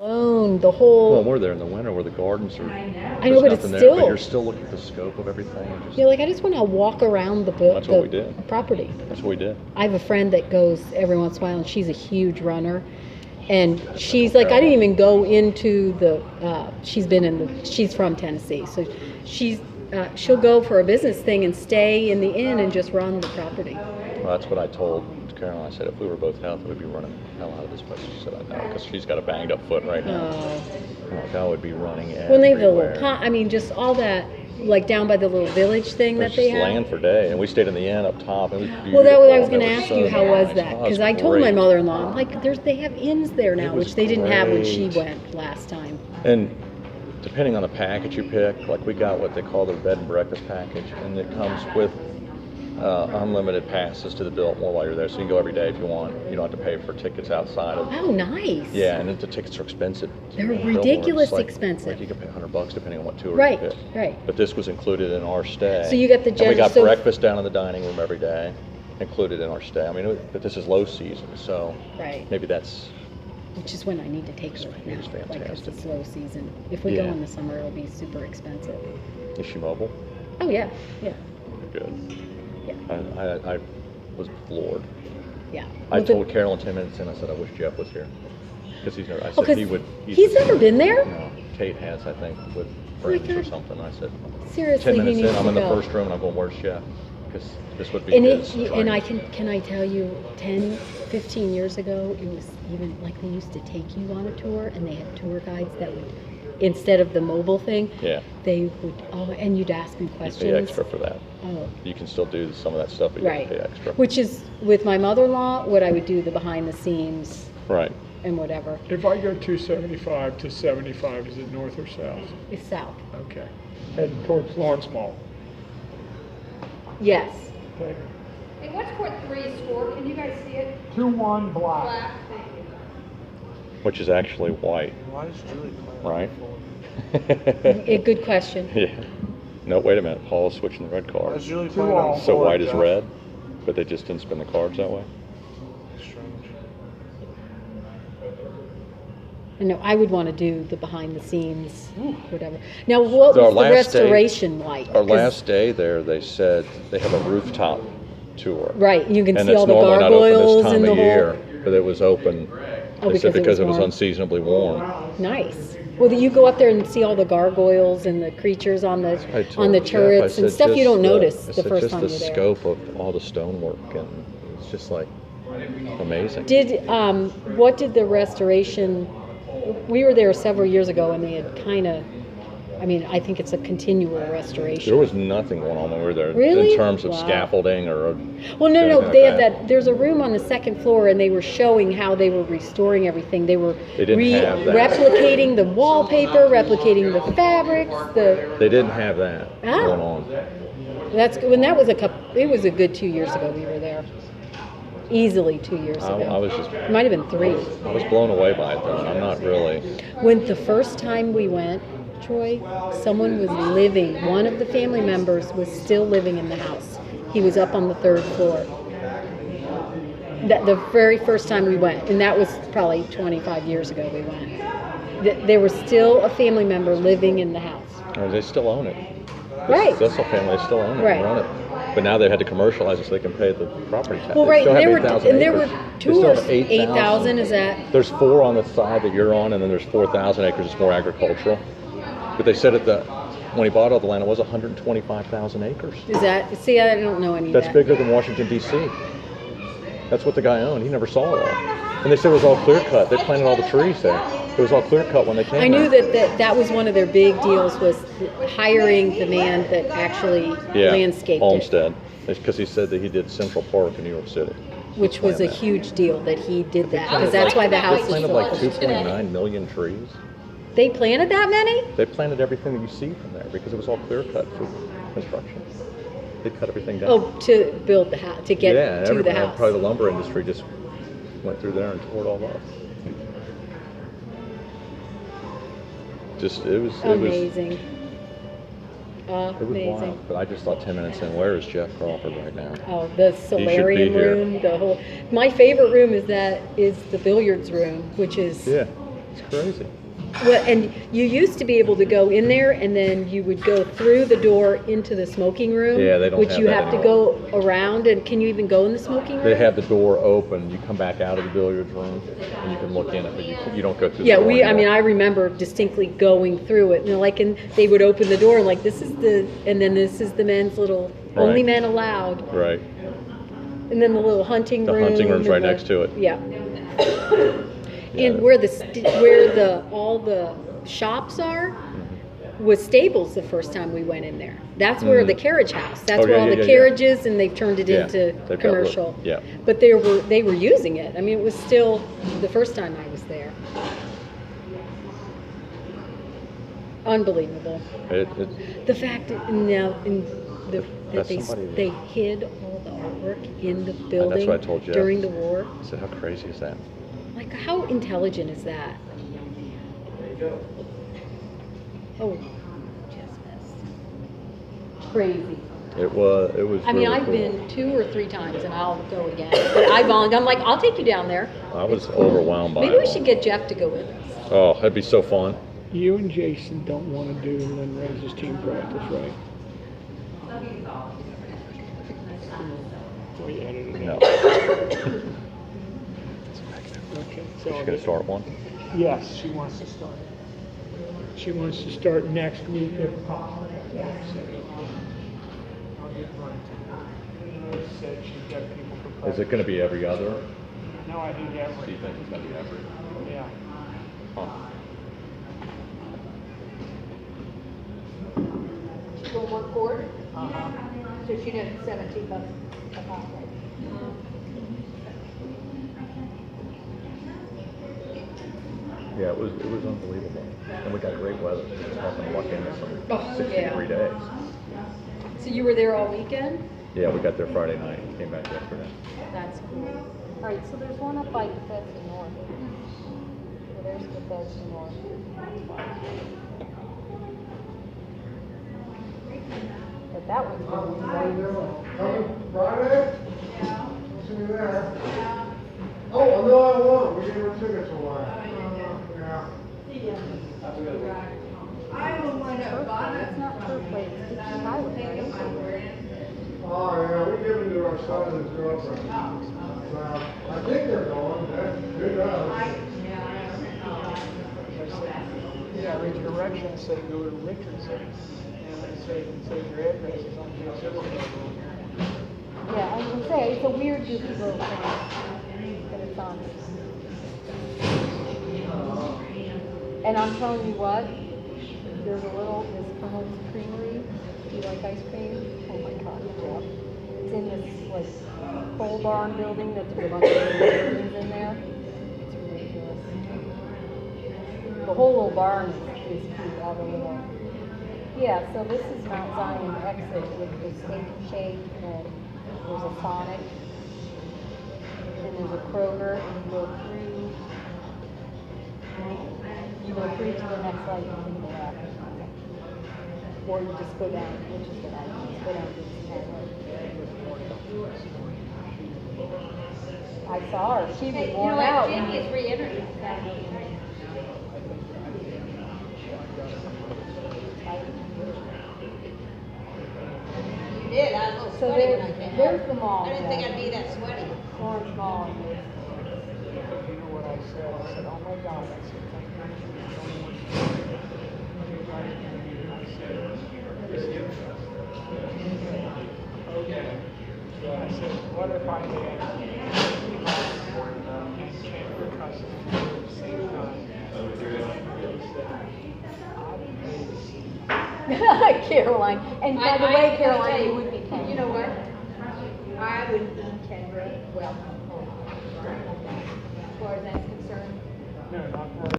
Alone, the whole. Well, we're there in the winter where the gardens are. I know, but it's there, still. but you're still looking at the scope of everything. Yeah, like I just want to walk around That's what we did. property. That's what we did. I have a friend that goes every once in a while, and she's a huge runner. And she's like, I didn't even go into the. She's from Tennessee, so she'll go for a business thing and stay in the inn and just run the property. Well, that's what I told Carolyn. I said, if we were both healthy, we'd be running the hell out of this place. She said, I know, because she's got a banged up foot right now. I'm like, I would be running everywhere. When they have the little pond, I mean, just all that, like down by the little village thing that they have. Land for day, and we stayed in the inn up top. And well, that was I was going to ask you, how was that? Because I told my mother-in-law, I'm like, they have inns there now, which they didn't have when she went last time. And depending on the package you pick, like we got what they call their bed and breakfast package, and it comes with unlimited passes to the Biltmore while you're there, so you can go every day if you want. You don't have to pay for tickets outside of. Oh, nice. Yeah, and the tickets are expensive. They're ridiculous expensive. Like you can pay $100 depending on what tour you pick. Right. But this was included in our stay. So you got the we got breakfast down in the dining room every day, included in our stay. I mean, but this is low season, so maybe that's. Which is when I need to take her now. It's fantastic. Like it's slow season. If we go in the summer, it'll be super expensive. Is she mobile? Oh yeah, yeah. Good. Yeah. I was floored. Yeah. I told Carolyn 10 minutes in, I said, I wish Jeff was here. Because he's never, I said he would. He's never been there? No. Kate has, I think, with friends or something. I said, seriously, 10 minutes he needs in, I'm in the to go. first room and I'm going, where's Jeff? Because this would be his and can I tell you, 10, 15 years ago, it was even like they used to take you on a tour and they had tour guides that would, instead of the mobile thing, they would, and you'd ask me questions. You pay extra for that. Oh. You can still do some of that stuff, but you have to pay extra. Which is, with my mother-in-law, what I would do, the behind the scenes. Right. And whatever. If I go 275 to 75, is it north or south? It's south. Okay. Heading towards Lawrence Mall. Yes. Okay. Hey, what's court 3 score? Can you guys see it? 2-1 black. Black, thank you. Which is actually white. Why is Julie Right? A good question. Yeah. No, wait a minute. Paul is switching the red card. Why is Julie playing on So forward, white is Jeff? red, but they just didn't spin the cards that way? Strange. No, I would want to do the behind the scenes, whatever. Now, what was the restoration like? Our last day there, they said they have a rooftop tour. Right, you can and see all the gargoyles and the whole. But it was open. They said because it was unseasonably warm. Nice. Well, you go up there and see all the gargoyles and the creatures on the turrets and stuff you don't notice the first time you're there. Just the scope of all the stonework, and it's just like amazing. What did the restoration? We were there several years ago, and they had kind of. I mean, I think it's a continual restoration. There was nothing going on when we were there really? In terms of scaffolding or. Well, no. They have that. There's a room on the second floor, and they were showing how they were restoring everything. They were replicating the wallpaper, replicating the fabrics. They didn't have that going on. That's when that was It was a good 2 years ago. We were there. Easily 2 years ago. I was just. It might have been 3. I was blown away by it, though. I'm not really. When the first time we went, Troy, someone was living. One of the family members was still living in the house. He was up on the 3rd floor. The very first time we went, and that was probably 25 years ago we went. There was still a family member living in the house. They still own it. Right. That's the family. They still own it. Right. And run it. But now they had to commercialize it so they can pay the property tax. Well, right. There were tours. 8,000. 8,000 is that? There's 4 on the side that you're on, and then there's 4,000 acres. It's more agricultural. But they said when he bought all the land, it was 125,000 acres. Is that? See, I don't know any of that. That's bigger than Washington, D.C. That's what the guy owned. He never saw it all. And they said it was all clear cut. They planted all the trees there. It was all clear cut when they came. I knew that was one of their big deals, was hiring the man that actually landscaped Olmsted. Because he said that he did Central Park in New York City. Which was a huge deal that he did that, because that's why the house is planted like 2.9 million trees. They planted that many? They planted everything that you see from there because it was all clear cut for construction. They cut everything down. Oh, to build the house, to get to the house. Probably the lumber industry just went through there and tore it all up. It was amazing. It was wild, but I just thought 10 minutes in, where is Jeff Crawford right now? Oh, the solarium room, my favorite room is the billiards room, which is It's crazy. Well, and you used to be able to go in there, and then you would go through the door into the smoking room. Yeah, they don't which have you that have to anymore. go around. And can you even go in the smoking room? They have the door open. You come back out of the billiards room, and you can look in it, but you don't go through Yeah, the door I anymore. mean, I remember distinctly going through it, and like, and they would open the door, and like, this is the, and then this is the men's little, only Right. men allowed, Right. and then the little hunting The room. hunting room's and right the- next to it. Yeah. Yeah. And where the all the shops are was Stables the first time we went in there. That's where the carriage house. That's Oh, where yeah, all yeah, the yeah, carriages, and they've turned it Yeah, into they've got commercial. yeah. But they were using it. I mean, it was still the first time I was there. Unbelievable. The fact that now that That's they somebody that- they hid all the artwork in the building what I told Jeff. during the war. I said, how crazy is that? Like, how intelligent is that? Oh, just missed. Crazy. It was. I mean, really I've cool. been 2 or 3 times, and I'll go again. But I'm like, I'll take you down there. I was overwhelmed by it. Maybe we should get Jeff to go with us. Oh, that'd be so fun. You and Jason don't want to do Lynn Rose's team practice, right? We edited it No. out. She's Okay, so gonna start one. yes, she wants to start. She wants to start next week if possible. So, I'll get Brent. Said she's got people for practice. Is it gonna be every other? No, I think Do you every. think it's gonna be every? Yeah. Huh. Go one court, Uh-huh. so she did $17 a pop. Yeah, it was unbelievable, and we got great weather. We just happened to luck into some Oh, 63 days. So you were there all weekend? Yeah, we got there Friday night. Came back yesterday. That's cool. All right, so there's one up by Bethesda North. So there's Bethesda North. But that one's been way. Friday? See you there. Oh, no, I won't. We gave her tickets away. Yeah. It's not her place, it's Highway, right? Oh, yeah, we give them to our son and his girlfriend. So, I think they're going. Who knows? Yeah, read directions, say go to Richardson, and they say your address is on the other side. Yeah, I was gonna say, it's a weird goofy little thing, but it's on. And I'm telling you what, there's this Colonel's Creamery. Do you like ice cream? Oh my God, Jeff. It's in this, like, pole barn building that's got a bunch of little buildings in there. It's ridiculous. The whole little barn is cute, all the little. Yeah, so this is Mount Zion exit with the steak and shake, and there's a Sonic, and there's a Kroger, and you go through to the next light, and you go left. Or you just go down, which is what I do, just go down to the I saw her, she was Hey, you know worn what, out. Jamie is re-entered. You did, I was a little So sweaty when I came there's out. the mall. I didn't think Jeff. I'd be that sweaty. Orange Mall. You know what I said? I said, oh my God. I said, thank you. Okay. I said, what if I had and Kendra Cousins at the same time? Caroline. And by the way, Caroline, you would be paying. You know what? I would eat Kendra well. As far as that's concerned. No, not